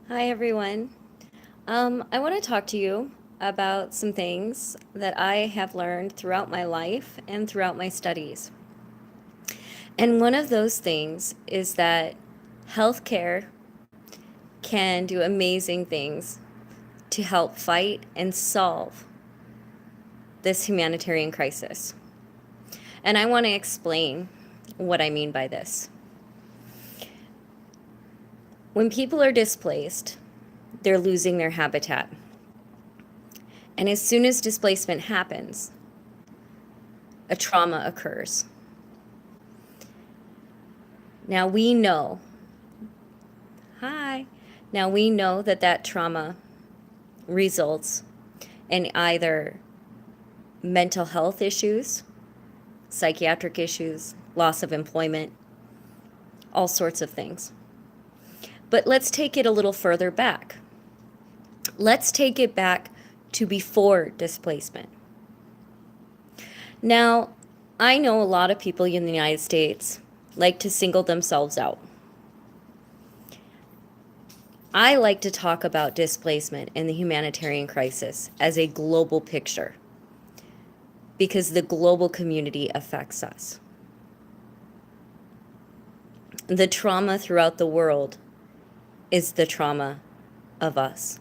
Hi, everyone. I want to talk to you about some things that I have learned throughout my life and throughout my studies. And one of those things is that healthcare can do amazing things to help fight and solve this humanitarian crisis. And I want to explain what I mean by this. When people are displaced, they're losing their habitat. And as soon as displacement happens, a trauma occurs. Now we know, hi, now we know that that trauma results in either mental health issues, psychiatric issues, loss of employment, all sorts of things. But let's take it a little further back. Let's take it back to before displacement. Now, I know a lot of people in the United States like to single themselves out. I like to talk about displacement and the humanitarian crisis as a global picture because the global community affects us. The trauma throughout the world is the trauma of us.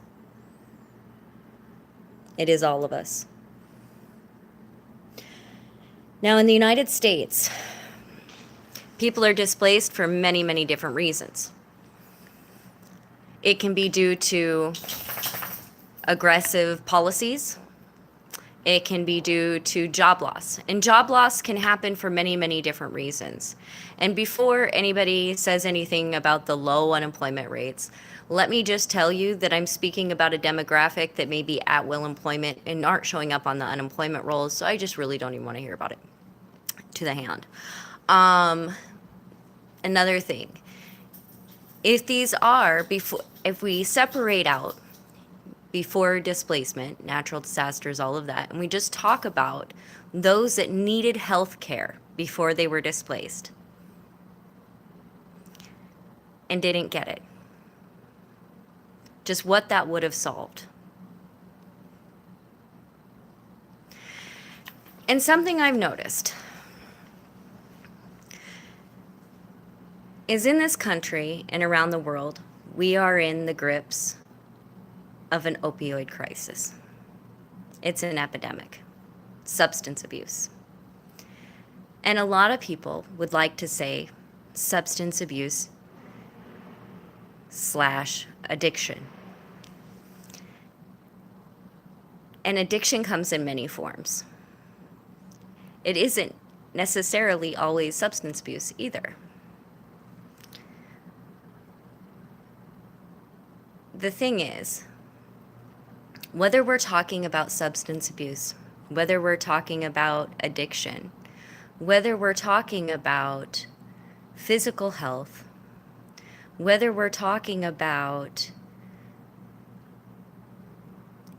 It is all of us. Now, in the United States, people are displaced for many, many different reasons. It can be due to aggressive policies. It can be due to job loss. And job loss can happen for many, many different reasons. And before anybody says anything about the low unemployment rates, let me just tell you that I'm speaking about a demographic that may be at will employment and aren't showing up on the unemployment rolls. So I just really don't even want to hear about it to the hand. Another thing, if we separate out before displacement, natural disasters, all of that, and we just talk about those that needed health care before they were displaced and didn't get it, just what that would have solved. And something I've noticed is in this country and around the world, we are in the grips of an opioid crisis. It's an epidemic, substance abuse. And a lot of people would like to say substance abuse / addiction. And addiction comes in many forms. It isn't necessarily always substance abuse either. The thing is, whether we're talking about substance abuse, whether we're talking about addiction, whether we're talking about physical health, whether we're talking about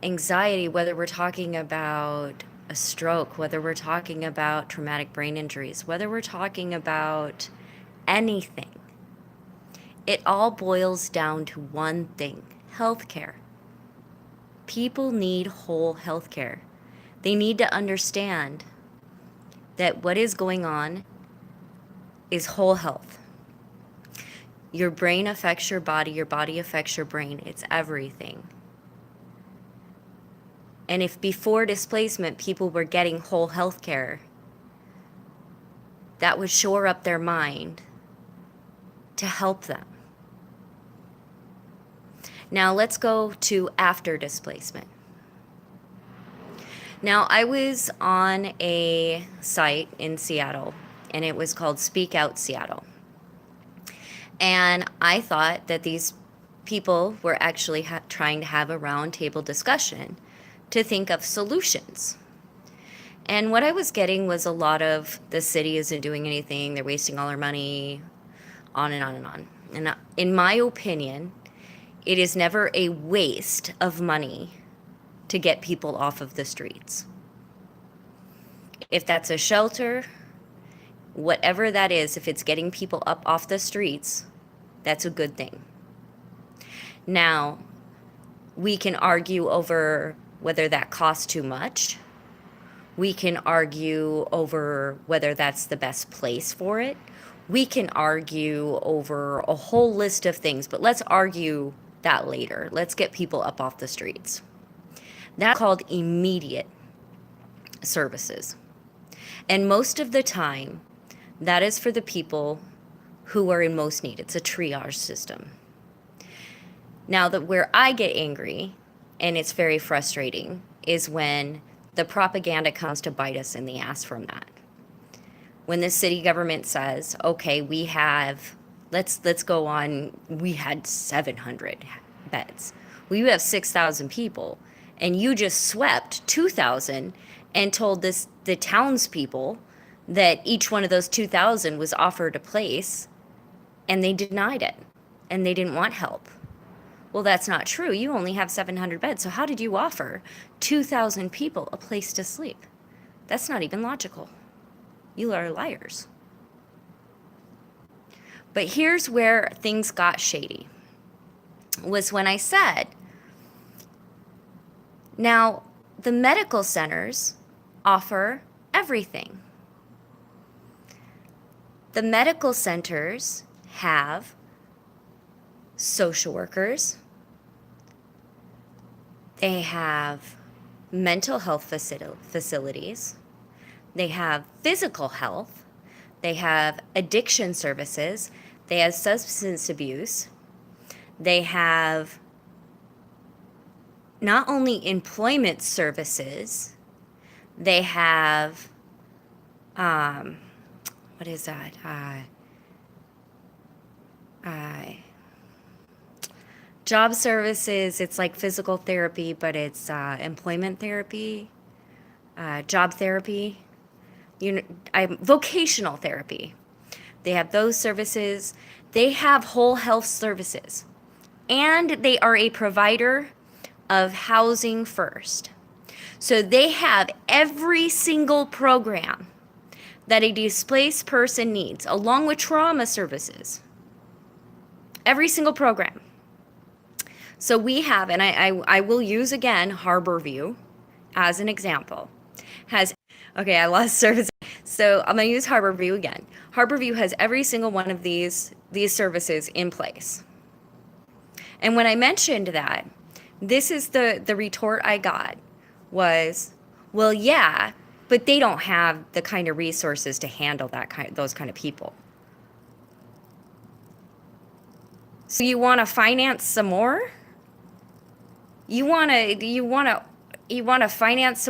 anxiety, whether we're talking about a stroke, whether we're talking about traumatic brain injuries, whether we're talking about anything, it all boils down to one thing: healthcare. People need whole healthcare. They need to understand that what is going on is whole health. Your brain affects your body affects your brain. It's everything. And if before displacement people were getting whole healthcare, that would shore up their mind to help them. Now let's go to after displacement. Now I was on a site in Seattle, and it was called Speak Out Seattle. And I thought that these people were actually trying to have a roundtable discussion to think of solutions. And what I was getting was a lot of, the city isn't doing anything, they're wasting all our money, on and on and on. And in my opinion, it is never a waste of money to get people off of the streets. If that's a shelter, whatever that is, if it's getting people up off the streets, that's a good thing. Now, we can argue over whether that costs too much. We can argue over whether that's the best place for it. We can argue over a whole list of things, but let's argue that later. Let's get people up off the streets. That's called immediate services. And most of the time, that is for the people who are in most need. It's a triage system. Now, where I get angry, and it's very frustrating, is when the propaganda comes to bite us in the ass from that. When the city government says, okay, we have, let's go on, we had 700 beds. We have 6,000 people, and you just swept 2,000 and told the townspeople that each one of those 2,000 was offered a place, and they denied it, and they didn't want help. Well, that's not true. You only have 700 beds. So how did you offer 2,000 people a place to sleep? That's not even logical. You are liars. But here's where things got shady, was when I said, now the medical centers offer everything. The medical centers have social workers. They have mental health facilities. They have physical health. They have addiction services. They have substance abuse. They have not only employment services, they have, what is that? Job services, it's like physical therapy, but it's employment therapy, job therapy, vocational therapy. They have those services. They have whole health services. And they are a provider of housing first. So they have every single program that a displaced person needs, along with trauma services. Every single program. So we have, and I will use again Harborview as an example. Okay, I lost service. So I'm going to use Harborview again. Harborview has every single one of these services in place. And when I mentioned that, this is the retort I got was, well, yeah, but they don't have the kind of resources to handle those kind of people. So you want to finance some more? You want to finance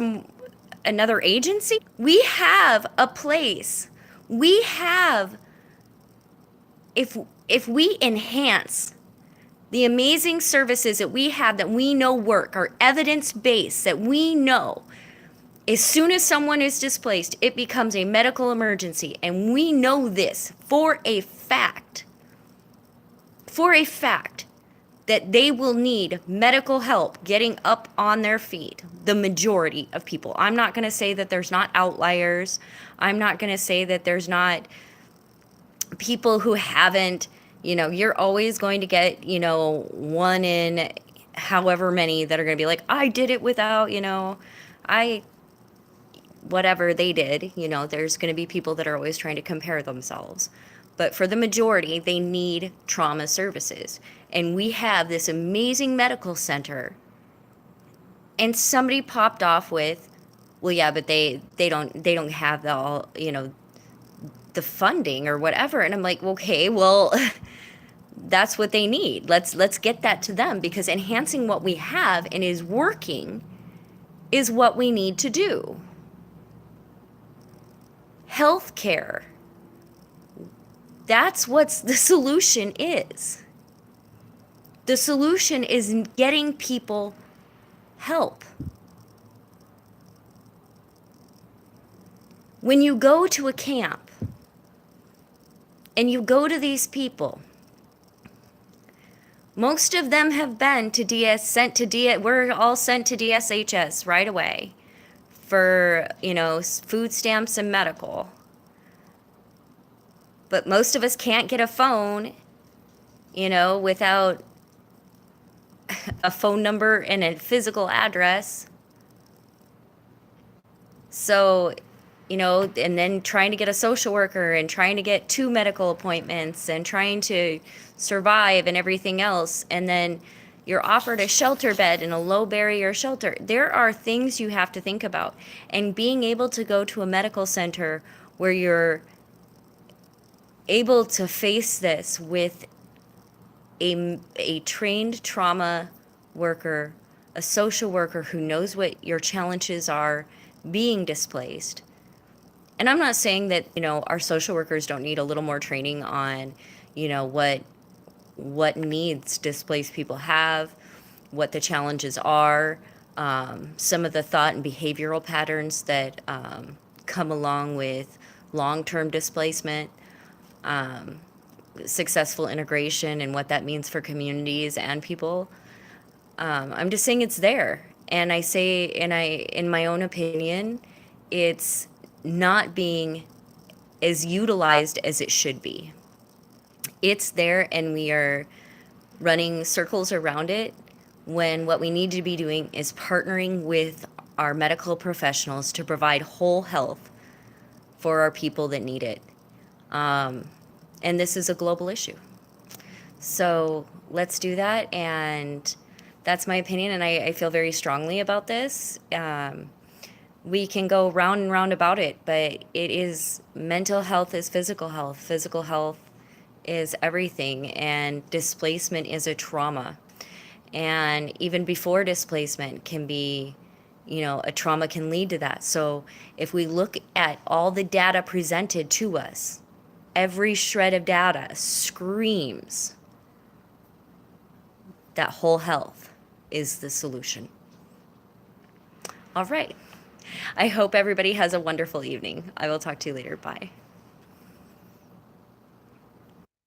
another agency? We have a place. We have, if we enhance the amazing services that we have that we know work, are evidence-based, that we know as soon as someone is displaced, it becomes a medical emergency. And we know this for a fact, that they will need medical help getting up on their feet, the majority of people. I'm not going to say that there's not outliers. I'm not going to say that there's not people who haven't, you're always going to get, one in however many that are going to be like, I did it without, whatever they did. There's going to be people that are always trying to compare themselves. But for the majority, they need trauma services. And we have this amazing medical center. And somebody popped off with, well, yeah, but they don't have the funding or whatever. And I'm like, okay, well, that's what they need. Let's get that to them, because enhancing what we have and is working is what we need to do. Healthcare. That's what the solution is. The solution is getting people help. When you go to a camp and you go to these people, most of them have been we're all sent to DSHS right away for, food stamps and medical. But most of us can't get a phone, without a phone number and a physical address. So, and then trying to get a social worker and trying to get 2 medical appointments and trying to survive and everything else. And then you're offered a shelter bed in a low barrier shelter. There are things you have to think about. And being able to go to a medical center where you're able to face this with a trained trauma worker, a social worker who knows what your challenges are being displaced. And I'm not saying that, our social workers don't need a little more training on, what needs displaced people have, what the challenges are, some of the thought and behavioral patterns that come along with long-term displacement, successful integration and what that means for communities and people. I'm just saying it's there. And I say, in my own opinion, it's not being as utilized as it should be. It's there and we are running circles around it when what we need to be doing is partnering with our medical professionals to provide whole health for our people that need it. And this is a global issue. So let's do that. And that's my opinion. And I feel very strongly about this. We can go round and round about it, but it is mental health is physical health. Physical health is everything. And displacement is a trauma. And even before displacement can be, a trauma can lead to that. So if we look at all the data presented to us, every shred of data screams that whole health is the solution. All right. I hope everybody has a wonderful evening. I will talk to you later. Bye.